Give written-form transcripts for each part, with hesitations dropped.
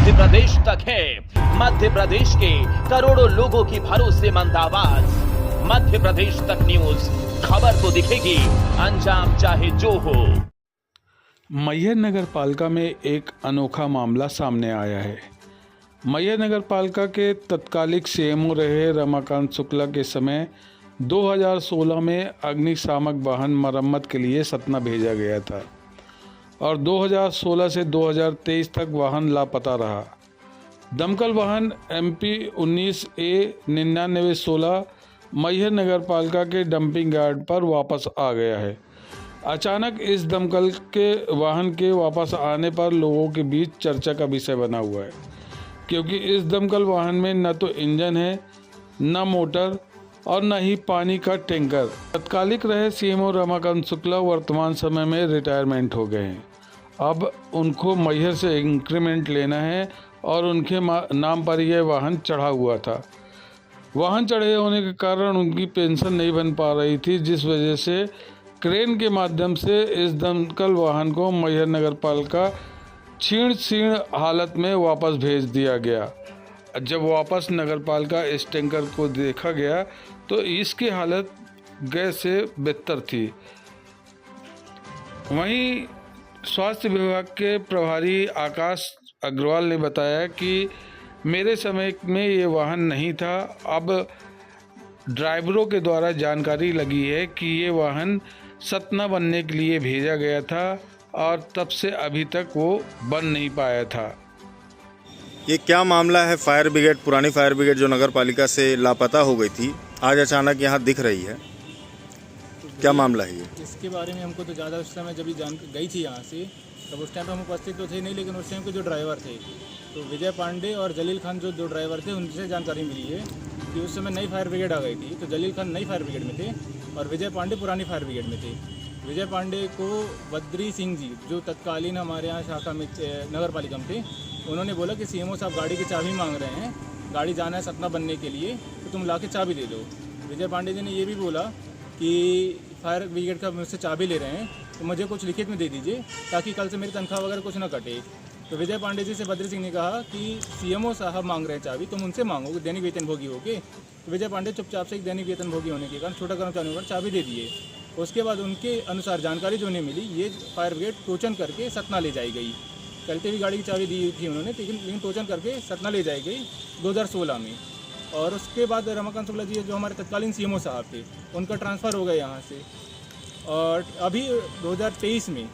मध्य प्रदेश तक है मध्य प्रदेश के करोड़ों लोगों की भरोसेमंद आवाज। मध्य प्रदेश तक न्यूज, खबर तो दिखेगी, अंजाम चाहे जो हो। मैहर नगर पालिका में एक अनोखा मामला सामने आया है। मैहर नगर पालिका के तत्कालिक सीएमओ रहे रमाकांत शुक्ला के समय 2016 में अग्निशामक वाहन मरम्मत के लिए सतना भेजा गया था और 2016 से 2023 तक वाहन लापता रहा। दमकल वाहन MP 19A9916 मैहर नगर पालिका के डंपिंग यार्ड पर वापस आ गया है। अचानक इस दमकल के वाहन के वापस आने पर लोगों के बीच चर्चा का विषय बना हुआ है, क्योंकि इस दमकल वाहन में न तो इंजन है, न मोटर और न ही पानी का टैंकर। तत्कालिक रहे सीएमओ रमाकांत शुक्ला वर्तमान समय में रिटायरमेंट हो गए हैं। अब उनको मैहर से इंक्रीमेंट लेना है और उनके नाम पर यह वाहन चढ़ा हुआ था। वाहन चढ़े होने के कारण उनकी पेंशन नहीं बन पा रही थी, जिस वजह से क्रेन के माध्यम से इस दमकल वाहन को मैहर नगर पालिका क्षीण हालत में वापस भेज दिया गया। जब वापस नगर पालिका इस टैंकर को देखा गया तो इसकी हालत गैस से बेहतर थी। वहीं स्वास्थ्य विभाग के प्रभारी आकाश अग्रवाल ने बताया कि मेरे समय में ये वाहन नहीं था। अब ड्राइवरों के द्वारा जानकारी लगी है कि ये वाहन सतना बनने के लिए भेजा गया था और तब से अभी तक वो बन नहीं पाया था। ये क्या मामला है? फायर ब्रिगेड, पुरानी फायर ब्रिगेड जो नगर पालिका से लापता हो गई थी, आज अचानक यहाँ दिख रही है, क्या मामला है ये? इसके बारे में हमको तो ज़्यादा उस समय जब जान गई थी यहाँ से, तब उस टाइम पर हम उपस्थित तो थे नहीं, लेकिन उस टाइम के जो ड्राइवर थे तो विजय पांडे और जलील खान जो दो ड्राइवर थे, उनसे जानकारी मिली है कि उस समय नई फायर ब्रिगेड आ गई थी। तो जलील खान नई फायर ब्रिगेड में थे और विजय पांडे पुरानी फायर ब्रिगेड में थे। विजय पांडे को बद्री सिंह जी जो तत्कालीन हमारे यहाँ शाखा में नगर पालिका में थे, उन्होंने बोला कि सीएमओ साहब गाड़ी की चाबी मांग रहे हैं, गाड़ी जाना है सतना बनने के लिए, तो तुम ला के चाबी दे दो। विजय पांडे जी ने ये भी बोला कि फायर ब्रिगेड का मुझसे चाबी ले रहे हैं तो मुझे कुछ लिखित में दे दीजिए ताकि कल से मेरी तनख्वाह वगैरह कुछ ना कटे। तो विजय पांडे जी से बद्री सिंह ने कहा कि सीएमओ साहब मांग रहे हैं चाबी, तुम उनसे मांगोगे, दैनिक वेतनभोगी होगे। तो विजय पांडे चुपचाप से एक दैनिक वेतनभोगी होने के कारण छोटा कर्मचारी पर चाबी दे दिए। उसके बाद उनके अनुसार जानकारी जो उन्हें मिली, ये फायर ब्रिगेड टोचन करके सतना ले जाई गई। चलते हुई गाड़ी की चाबी दी थी उन्होंने, लेकिन टोचन करके सतना ले जाई गई 2016 में। और उसके बाद रमाकांत शुक्ला जी जो हमारे तत्कालीन सीएमओ साहब थे, उनका ट्रांसफ़र हो गया यहाँ से। और अभी 2023 में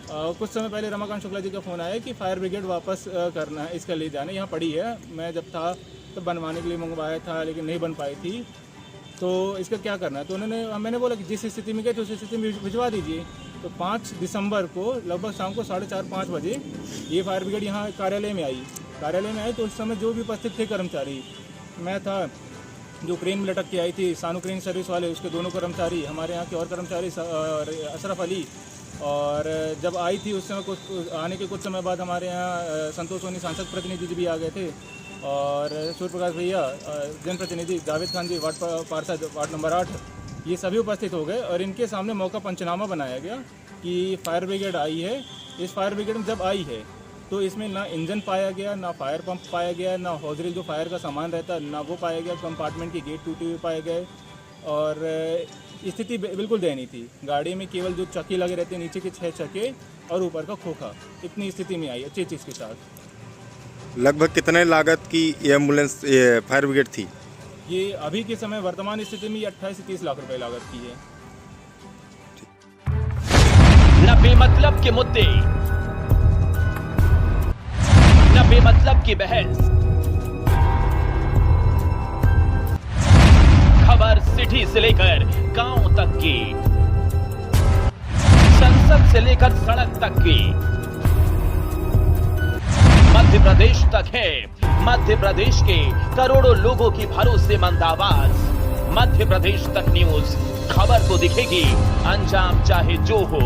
कुछ समय पहले रमाकांत शुक्ला जी का फ़ोन आया कि फायर ब्रिगेड वापस करना है, इसका ले जाना यहाँ पड़ी है। मैं जब था तो बनवाने के लिए मंगवाया था, लेकिन नहीं बन पाई थी, तो इसका क्या करना है। तो मैंने बोला कि जिस स्थिति में गए थे उस स्थिति में भिजवा दीजिए। तो 5 दिसंबर को लगभग शाम को 4:30-5 बजे ये फायर ब्रिगेड यहाँ कार्यालय में आई। तो उस समय जो भी उपस्थित थे कर्मचारी, मैं था, जो क्रेन में लटक के आई थी सानू क्रेन सर्विस वाले, उसके दोनों कर्मचारी, हमारे यहाँ के और कर्मचारी अशरफ अली। और जब आई थी उस समय आने के कुछ समय बाद हमारे यहाँ संतोष सोनी सांसद प्रतिनिधि जी भी आ गए थे और सूर्य प्रकाश भैया जनप्रतिनिधि, जावेद खान जी वार्ड पार्षद वार्ड नंबर 8, ये सभी उपस्थित हो गए। और इनके सामने मौका पंचनामा बनाया गया कि फायर ब्रिगेड आई है। इस फायर ब्रिगेड में जब आई है तो इसमें ना इंजन पाया गया, ना फायर पंप पाया गया, ना हॉजरिल जो फायर का सामान रहता ना वो पाया गया, कंपार्टमेंट के गेट टूटे हुए पाए गए और स्थिति बिल्कुल दयनीय थी। गाड़ी में केवल जो चक्के लगे रहते हैं, नीचे के 6 चक्के और ऊपर का खोखा, इतनी स्थिति में आई अच्छी चीज़ के साथ। लगभग कितने लागत की एम्बुलेंस फायर ब्रिगेड थी? ये अभी के समय वर्तमान स्थिति में 28 से 30 लाख रुपए लागत की है। न बेमतलब के मुद्दे, न बेमतलब की बहस, खबर सिटी से लेकर गांव तक की, संसद से लेकर सड़क तक की, मध्य प्रदेश तक है मध्य प्रदेश के करोड़ों लोगों की भरोसेमंद आवाज। मध्य प्रदेश तक न्यूज, खबर तो दिखेगी, अंजाम चाहे जो हो।